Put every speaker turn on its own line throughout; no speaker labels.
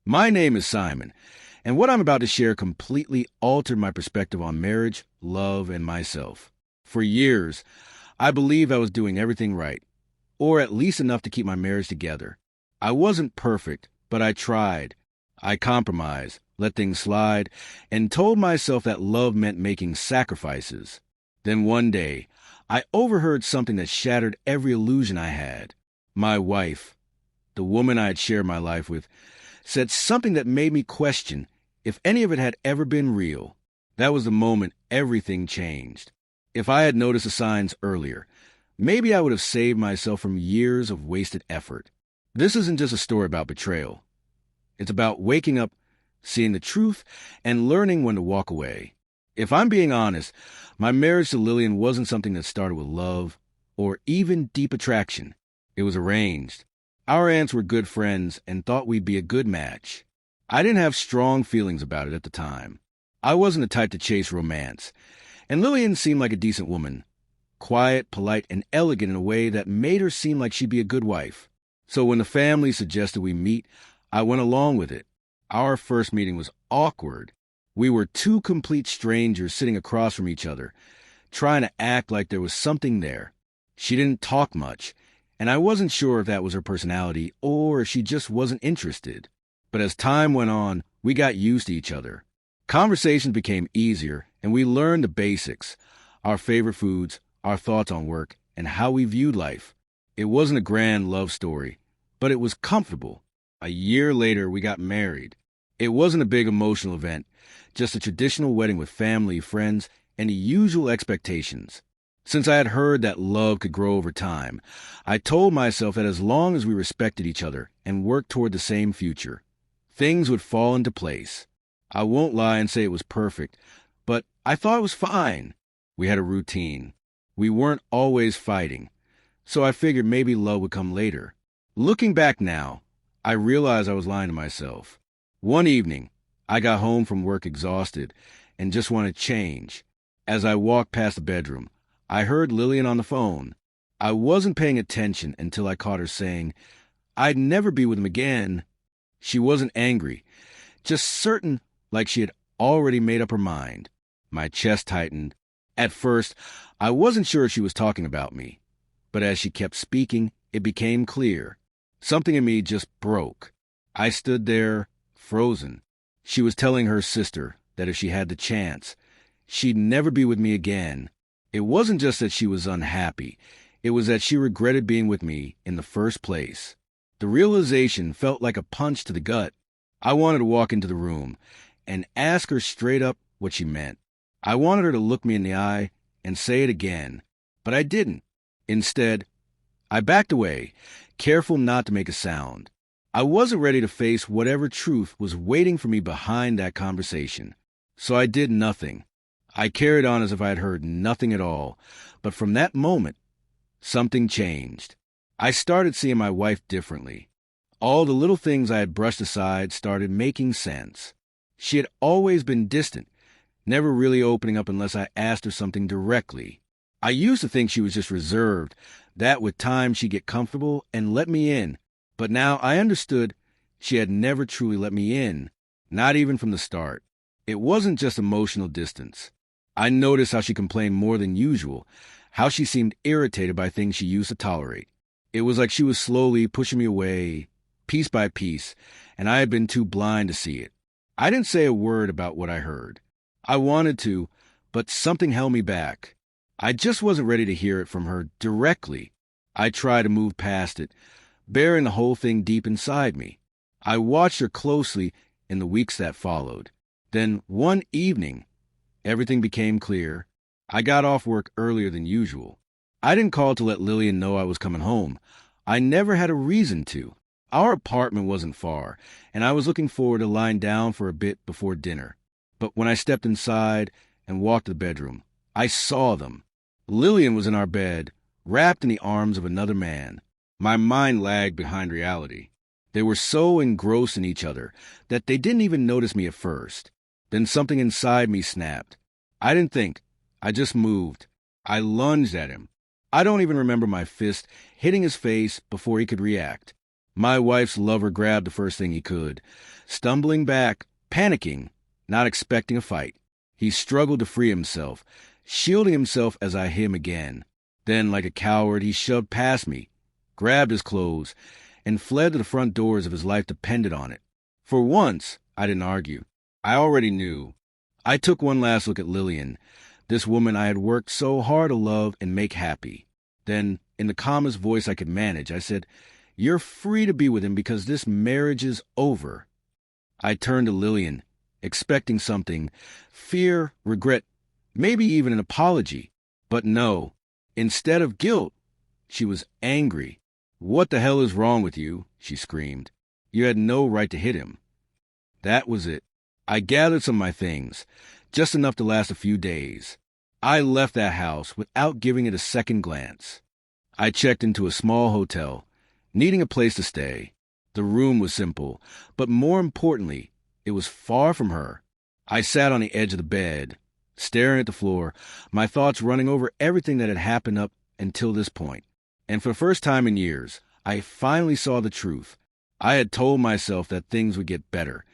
My name is Simon, and what I'm about to share completely altered my perspective on marriage, love, and myself. For years, I believed I was doing everything right, or at least enough to keep my marriage together. I wasn't perfect, but I tried. I compromised, let things slide, and told myself that love meant making sacrifices. Then one day, I overheard something that shattered every illusion I had. My wife, the woman I had shared my life with, said something that made me question if any of it had ever been real. That was the moment everything changed. If I had noticed the signs earlier, maybe I would have saved myself from years of wasted effort. This isn't just a story about betrayal. It's about waking up, seeing the truth, and learning when to walk away. If I'm being honest, my marriage to Lillian wasn't something that started with love or even deep attraction. It was arranged. Our aunts were good friends and thought we'd be a good match. I didn't have strong feelings about it at the time. I wasn't the type to chase romance, and Lillian seemed like a decent woman, quiet, polite, and elegant in a way that made her seem like she'd be a good wife. So when the family suggested we meet, I went along with it. Our first meeting was awkward. We were two complete strangers sitting across from each other, trying to act like there was something there. She didn't talk much, and I wasn't sure if that was her personality or if she just wasn't interested. But as time went on, we got used to each other. Conversations became easier, and we learned the basics, our favorite foods, our thoughts on work, and how we viewed life. It wasn't a grand love story, but it was comfortable. A year later, we got married. It wasn't a big emotional event, just a traditional wedding with family, friends, and the usual expectations. Since I had heard that love could grow over time, I told myself that as long as we respected each other and worked toward the same future, things would fall into place. I won't lie and say it was perfect, but I thought it was fine. We had a routine. We weren't always fighting, so I figured maybe love would come later. Looking back now, I realized I was lying to myself. One evening, I got home from work exhausted and just wanted change. As I walked past the bedroom, I heard Lillian on the phone. I wasn't paying attention until I caught her saying, I'd never be with him again. She wasn't angry, just certain, like she had already made up her mind. My chest tightened. At first, I wasn't sure if she was talking about me, but as she kept speaking, it became clear. Something in me just broke. I stood there, frozen. She was telling her sister that if she had the chance, she'd never be with me again. It wasn't just that she was unhappy. It was that she regretted being with me in the first place. The realization felt like a punch to the gut. I wanted to walk into the room and ask her straight up what she meant. I wanted her to look me in the eye and say it again, but I didn't. Instead, I backed away, careful not to make a sound. I wasn't ready to face whatever truth was waiting for me behind that conversation. So I did nothing. I carried on as if I had heard nothing at all, but from that moment, something changed. I started seeing my wife differently. All the little things I had brushed aside started making sense. She had always been distant, never really opening up unless I asked her something directly. I used to think she was just reserved, that with time she'd get comfortable and let me in. But now I understood she had never truly let me in, not even from the start. It wasn't just emotional distance. I noticed how she complained more than usual, how she seemed irritated by things she used to tolerate. It was like she was slowly pushing me away, piece by piece, and I had been too blind to see it. I didn't say a word about what I heard. I wanted to, but something held me back. I just wasn't ready to hear it from her directly. I tried to move past it, bearing the whole thing deep inside me. I watched her closely in the weeks that followed. Then one evening, everything became clear. I got off work earlier than usual. I didn't call to let Lillian know I was coming home. I never had a reason to. Our apartment wasn't far, and I was looking forward to lying down for a bit before dinner. But when I stepped inside and walked to the bedroom, I saw them. Lillian was in our bed, wrapped in the arms of another man. My mind lagged behind reality. They were so engrossed in each other that they didn't even notice me at first. Then something inside me snapped. I didn't think. I just moved. I lunged at him. I don't even remember my fist hitting his face before he could react. My wife's lover grabbed the first thing he could, stumbling back, panicking, not expecting a fight. He struggled to free himself, shielding himself as I hit him again. Then, like a coward, he shoved past me, grabbed his clothes, and fled to the front door as if his life depended on it. For once, I didn't argue. I already knew. I took one last look at Lillian, this woman I had worked so hard to love and make happy. Then, in the calmest voice I could manage, I said, "You're free to be with him because this marriage is over." I turned to Lillian, expecting something, fear, regret, maybe even an apology. But no, instead of guilt, she was angry. "What the hell is wrong with you?" she screamed. "You had no right to hit him." That was it. I gathered some of my things, just enough to last a few days. I left that house without giving it a second glance. I checked into a small hotel, needing a place to stay. The room was simple, but more importantly, it was far from her. I sat on the edge of the bed, staring at the floor, my thoughts running over everything that had happened up until this point. And for the first time in years, I finally saw the truth. I had told myself that things would get better,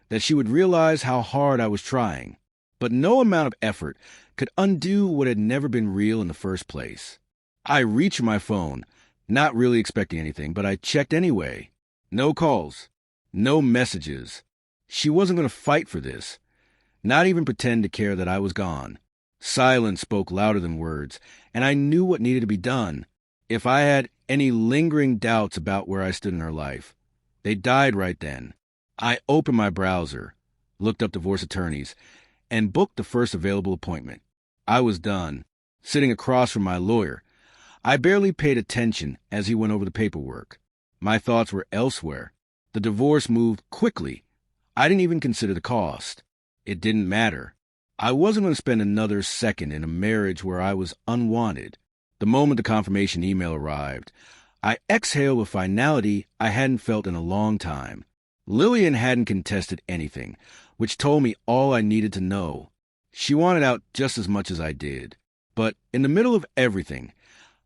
that she would realize how hard I was trying. But no amount of effort could undo what had never been real in the first place. I reached for my phone, not really expecting anything, but I checked anyway. No calls, no messages. She wasn't going to fight for this, not even pretend to care that I was gone. Silence spoke louder than words, and I knew what needed to be done. If I had any lingering doubts about where I stood in her life, they died right then. I opened my browser, looked up divorce attorneys, and booked the first available appointment. I was done, sitting across from my lawyer. I barely paid attention as he went over the paperwork. My thoughts were elsewhere. The divorce moved quickly. I didn't even consider the cost. It didn't matter. I wasn't going to spend another second in a marriage where I was unwanted. The moment the confirmation email arrived, I exhaled with finality I hadn't felt in a long time. Lillian hadn't contested anything, which told me all I needed to know. She wanted out just as much as I did. But in the middle of everything,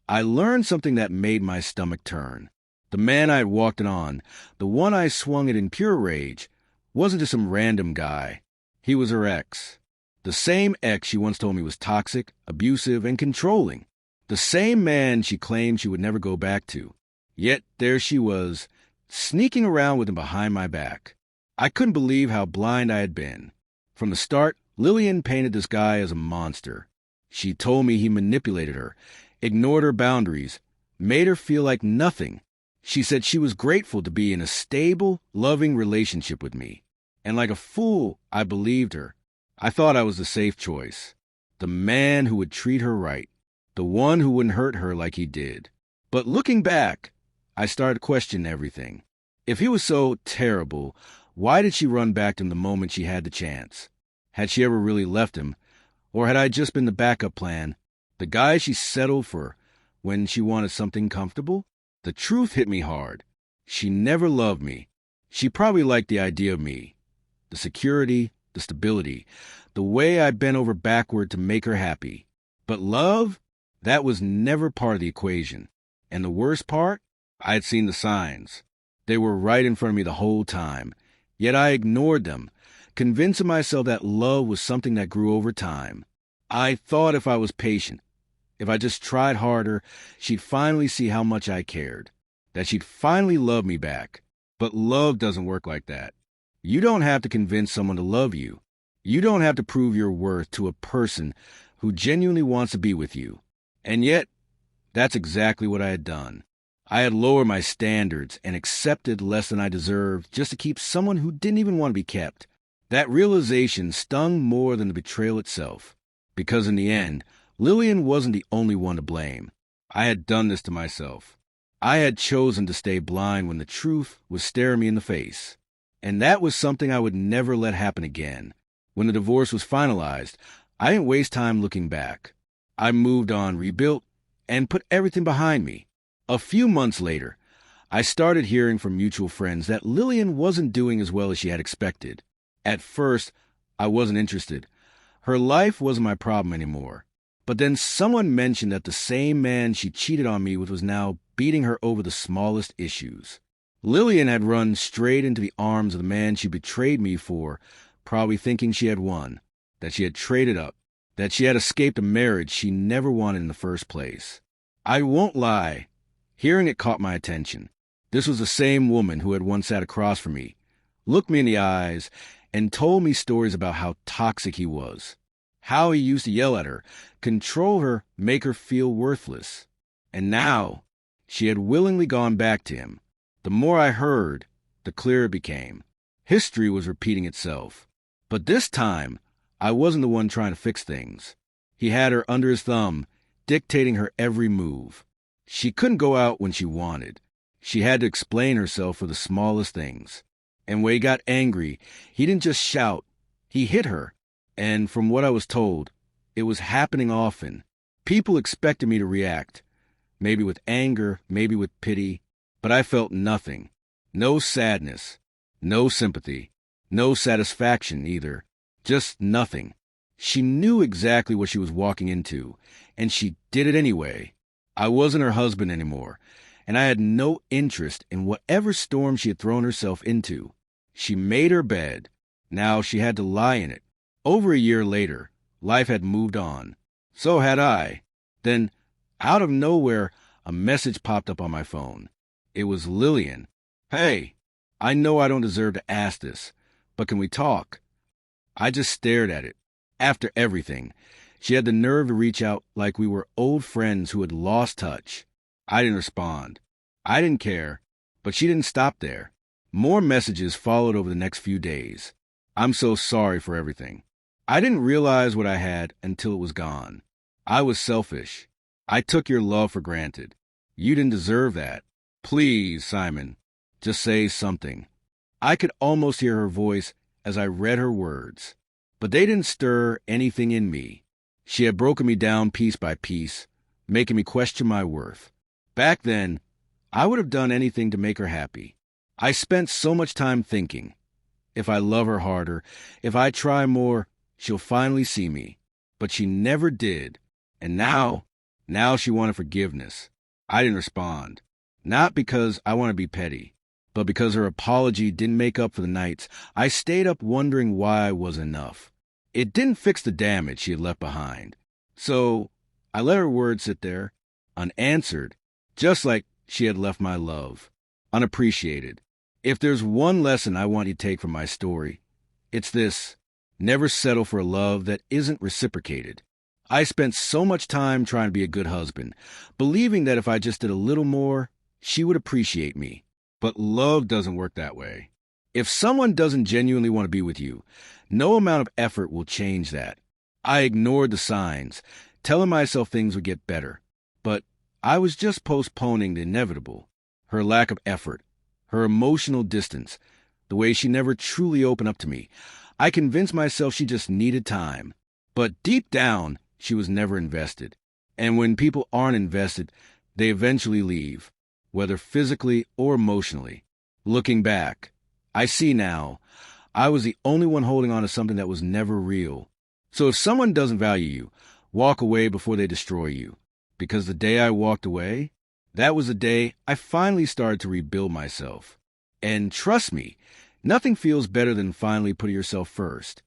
I learned something that made my stomach turn. The man I had walked in on, the one I swung at in pure rage, wasn't just some random guy. He was her ex. The same ex she once told me was toxic, abusive, and controlling. The same man she claimed she would never go back to. Yet there she was, sneaking around with him behind my back. I couldn't believe how blind I had been. From the start, Lillian painted this guy as a monster. She told me he manipulated her, ignored her boundaries, made her feel like nothing. She said she was grateful to be in a stable, loving relationship with me. And like a fool, I believed her. I thought I was the safe choice. The man who would treat her right. The one who wouldn't hurt her like he did. But looking back, I started questioning everything. If he was so terrible, why did she run back to him the moment she had the chance? Had she ever really left him? Or had I just been the backup plan? The guy she settled for when she wanted something comfortable? The truth hit me hard. She never loved me. She probably liked the idea of me. The security, the stability, the way I bent over backward to make her happy. But love? That was never part of the equation. And the worst part? I had seen the signs. They were right in front of me the whole time. Yet I ignored them, convincing myself that love was something that grew over time. I thought if I was patient, if I just tried harder, she'd finally see how much I cared, that she'd finally love me back. But love doesn't work like that. You don't have to convince someone to love you. You don't have to prove your worth to a person who genuinely wants to be with you. And yet, that's exactly what I had done. I had lowered my standards and accepted less than I deserved just to keep someone who didn't even want to be kept. That realization stung more than the betrayal itself. Because in the end, Lillian wasn't the only one to blame. I had done this to myself. I had chosen to stay blind when the truth was staring me in the face. And that was something I would never let happen again. When the divorce was finalized, I didn't waste time looking back. I moved on, rebuilt, and put everything behind me. A few months later, I started hearing from mutual friends that Lillian wasn't doing as well as she had expected. At first, I wasn't interested. Her life wasn't my problem anymore. But then someone mentioned that the same man she cheated on me with was now beating her over the smallest issues. Lillian had run straight into the arms of the man she betrayed me for, probably thinking she had won, that she had traded up, that she had escaped a marriage she never wanted in the first place. I won't lie. Hearing it caught my attention. This was the same woman who had once sat across from me, looked me in the eyes, and told me stories about how toxic he was, how he used to yell at her, control her, make her feel worthless. And now, she had willingly gone back to him. The more I heard, the clearer it became. History was repeating itself. But this time, I wasn't the one trying to fix things. He had her under his thumb, dictating her every move. She couldn't go out when she wanted. She had to explain herself for the smallest things. And when he got angry, he didn't just shout, he hit her. And from what I was told, it was happening often. People expected me to react, maybe with anger, maybe with pity, but I felt nothing. No sadness, no sympathy, no satisfaction either. Just nothing. She knew exactly what she was walking into, and she did it anyway. I wasn't her husband anymore, and I had no interest in whatever storm she had thrown herself into. She made her bed. Now she had to lie in it. Over a year later, life had moved on. So had I. Then, out of nowhere, a message popped up on my phone. It was Lillian. "Hey, I know I don't deserve to ask this, but can we talk?" I just stared at it. After everything, she had the nerve to reach out like we were old friends who had lost touch. I didn't respond. I didn't care, but she didn't stop there. More messages followed over the next few days. "I'm so sorry for everything. I didn't realize what I had until it was gone. I was selfish. I took your love for granted. You didn't deserve that. Please, Simon, just say something." I could almost hear her voice as I read her words, but they didn't stir anything in me. She had broken me down piece by piece, making me question my worth. Back then, I would have done anything to make her happy. I spent so much time thinking, if I love her harder, if I try more, she'll finally see me. But she never did. And now she wanted forgiveness. I didn't respond. Not because I want to be petty, but because her apology didn't make up for the nights I stayed up wondering why I was enough. It didn't fix the damage she had left behind. So I let her words sit there, unanswered, just like she had left my love, unappreciated. If there's one lesson I want you to take from my story, it's this: never settle for a love that isn't reciprocated. I spent so much time trying to be a good husband, believing that if I just did a little more, she would appreciate me. But love doesn't work that way. If someone doesn't genuinely want to be with you, no amount of effort will change that. I ignored the signs, telling myself things would get better. But I was just postponing the inevitable. Her lack of effort, her emotional distance, the way she never truly opened up to me. I convinced myself she just needed time. But deep down, she was never invested. And when people aren't invested, they eventually leave, whether physically or emotionally. Looking back, I see now, I was the only one holding on to something that was never real. So if someone doesn't value you, walk away before they destroy you. Because the day I walked away, that was the day I finally started to rebuild myself. And trust me, nothing feels better than finally putting yourself first.